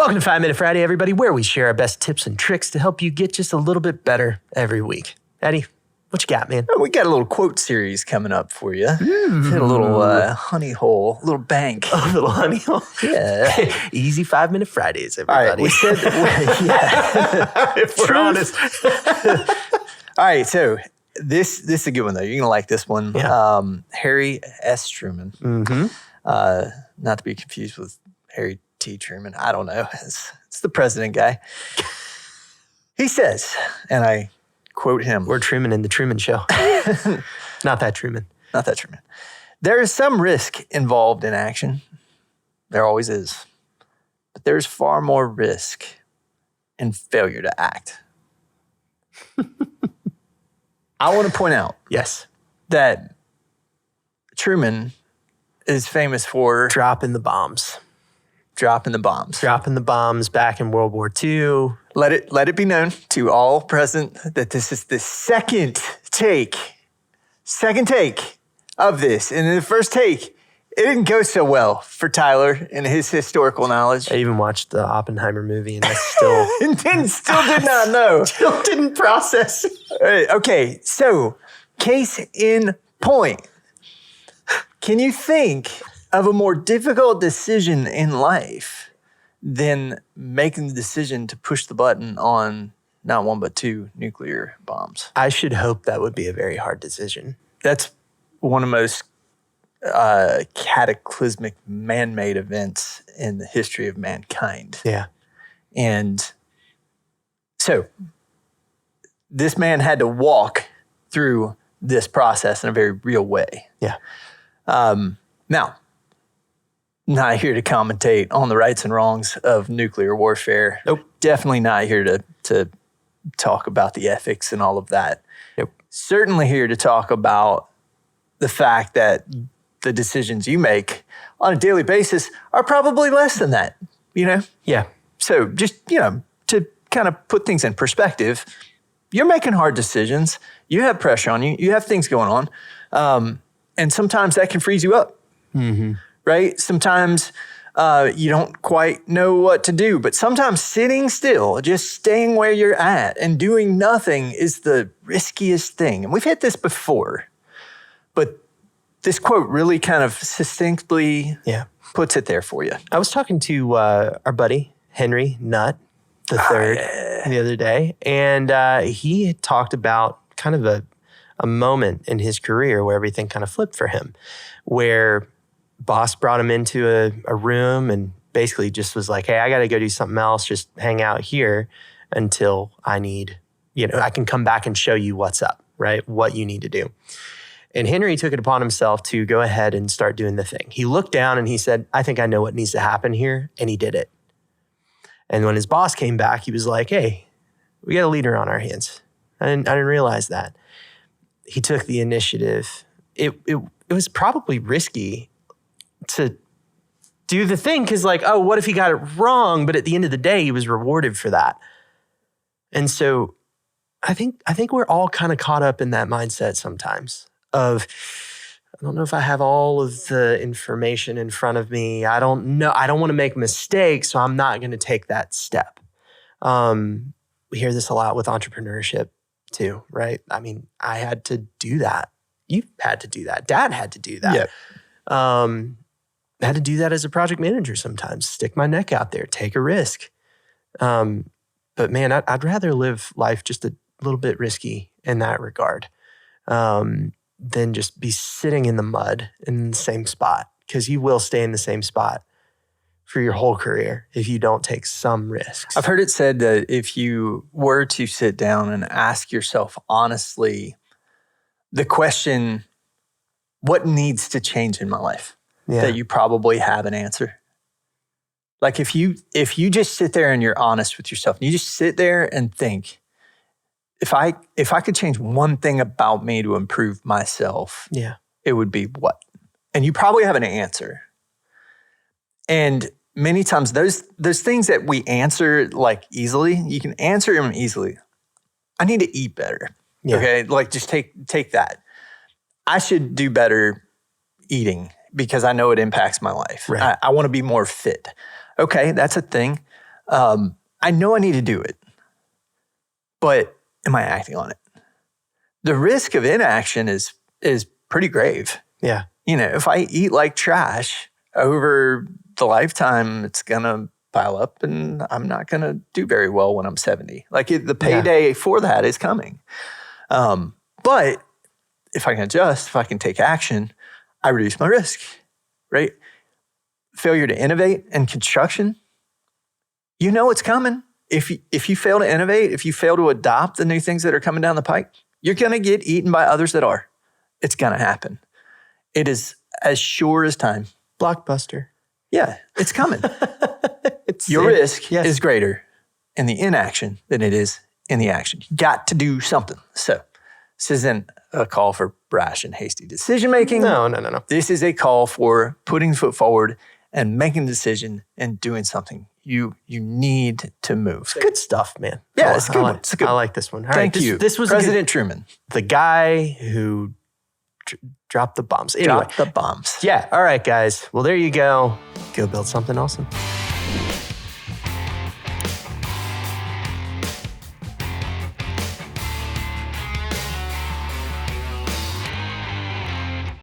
Welcome to 5 Minute Friday, everybody, where we share our best tips and tricks to help you get just a little bit better every week. Eddie, what you got, man? Oh, we got a little quote series coming up for you. Hit a little honey hole, a little bank. A little honey hole. Yeah. Easy 5 Minute Fridays, All right, everybody. we said, If we're honest. All right, so this is a good one, though. You're going to like this one. Yeah. Harry S. Truman. Mm-hmm. Not to be confused with Harry T. Truman. I don't know. It's the president guy. He says, and I quote him. We're Truman in the Truman Show. Not that Truman. Not that Truman. There is some risk involved in action. There always is. But there's far more risk in failure to act. I want to point out Yes. that Truman is famous for Dropping the bombs. dropping the bombs. Dropping the bombs back in World War II. Let it be known to all present that this is the second take of this. And in the first take, it didn't go so well for Tyler and his historical knowledge. I even watched the Oppenheimer movie and I still Still did not know. still didn't process. All right, okay, so case in point. Can you think of a more difficult decision in life than making the decision to push the button on not one but two nuclear bombs? I should hope that would be a very hard decision. That's one of the most cataclysmic man-made events in the history of mankind. Yeah. And so this man had to walk through this process in a very real way. Yeah. Now, not here to commentate on the rights and wrongs of nuclear warfare. Nope. Definitely not here to talk about the ethics and all of that. Nope. Certainly here to talk about the fact that the decisions you make on a daily basis are probably less than that, you know? Yeah. So just, to kind of put things in perspective, you're making hard decisions. You have pressure on you. You have things going on. And sometimes that can freeze you up. Mm-hmm. Right? Sometimes you don't quite know what to do, but sometimes sitting still, just staying where you're at and doing nothing is the riskiest thing. And we've hit this before, but this quote really kind of succinctly puts it there for you. I was talking to our buddy, Henry Nutt III, the other day, and he had talked about kind of a moment in his career where everything kind of flipped for him, where boss brought him into a room and basically just was like, hey, I got to go do something else. Just hang out here until I can come back and show you what's up, right? What you need to do. And Henry took it upon himself to go ahead and start doing the thing. He looked down and he said, I think I know what needs to happen here. And he did it. And when his boss came back, he was like, hey, we got a leader on our hands. I didn't realize that. He took the initiative. It was probably risky to do the thing because what if he got it wrong? But at the end of the day, he was rewarded for that. And so I think we're all kind of caught up in that mindset sometimes of, I don't know if I have all of the information in front of me. I don't know. I don't want to make mistakes, so I'm not going to take that step. We hear this a lot with entrepreneurship too, right? I mean, I had to do that. You had to do that. Dad had to do that. Yep. I had to do that as a project manager sometimes. Stick my neck out there, take a risk. But man, I'd rather live life just a little bit risky in that regard than just be sitting in the mud in the same spot, because you will stay in the same spot for your whole career if you don't take some risks. I've heard it said that if you were to sit down and ask yourself honestly the question, what needs to change in my life? Yeah. That you probably have an answer. Like if you just sit there and you're honest with yourself, and you just sit there and think, if I could change one thing about me to improve myself, it would be what? And you probably have an answer. And many times those things that we answer easily, you can answer them easily. I need to eat better. Yeah. Okay, just take that. I should do better eating because I know it impacts my life. Right. I want to be more fit. Okay, that's a thing. I know I need to do it, but am I acting on it? The risk of inaction is pretty grave. Yeah. If I eat like trash over the lifetime, it's going to pile up and I'm not going to do very well when I'm 70. Like the payday for that is coming. But if I can adjust, if I can take action, I reduce my risk, right? Failure to innovate in construction, it's coming. If you fail to innovate, if you fail to adopt the new things that are coming down the pike, you're going to get eaten by others that are. It's going to happen. It is as sure as time. Blockbuster. Yeah, it's coming. Your risk is greater in the inaction than it is in the action. You got to do something. So this isn't a call for brash and hasty decision-making. No. This is a call for putting foot forward and making a decision and doing something. You need to move. It's good stuff, man. Yeah, it's good. It's good. I like this one. All Thank right, you. This was President Truman. The guy who dropped the bombs. Anyway. Drop the bombs. Yeah. All right, guys. Well, there you go. Go build something awesome.